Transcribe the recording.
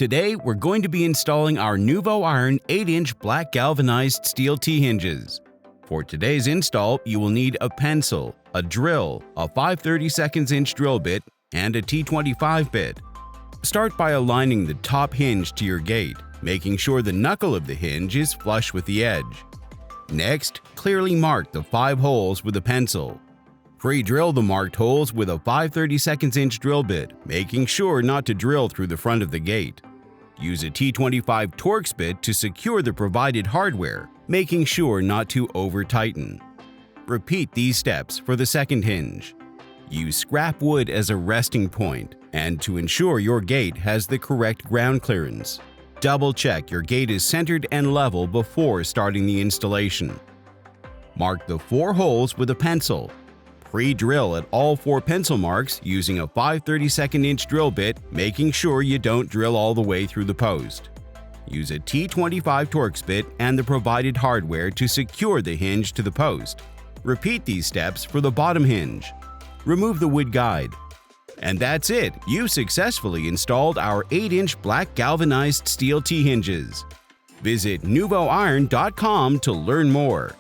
Today, we're going to be installing our Nuvo Iron 8-inch black galvanized steel T-hinges. For today's install, you will need a pencil, a drill, a 5/32 drill bit, and a T25 bit. Start by aligning the top hinge to your gate, making sure the knuckle of the hinge is flush with the edge. Next, clearly mark the 5 holes with a pencil. Pre-drill the marked holes with a 5/32 drill bit, making sure not to drill through the front of the gate. Use a T25 Torx bit to secure the provided hardware, making sure not to over-tighten. Repeat these steps for the second hinge. Use scrap wood as a resting point, and to ensure your gate has the correct ground clearance. Double-check your gate is centered and level before starting the installation. Mark the 4 holes with a pencil. Pre-drill at all 4 pencil marks using a 5/32 drill bit, making sure you don't drill all the way through the post. Use a T25 Torx bit and the provided hardware to secure the hinge to the post. Repeat these steps for the bottom hinge. Remove the wood guide. And that's it! You've successfully installed our 8-inch black galvanized steel T-hinges. Visit nuvoiron.com to learn more.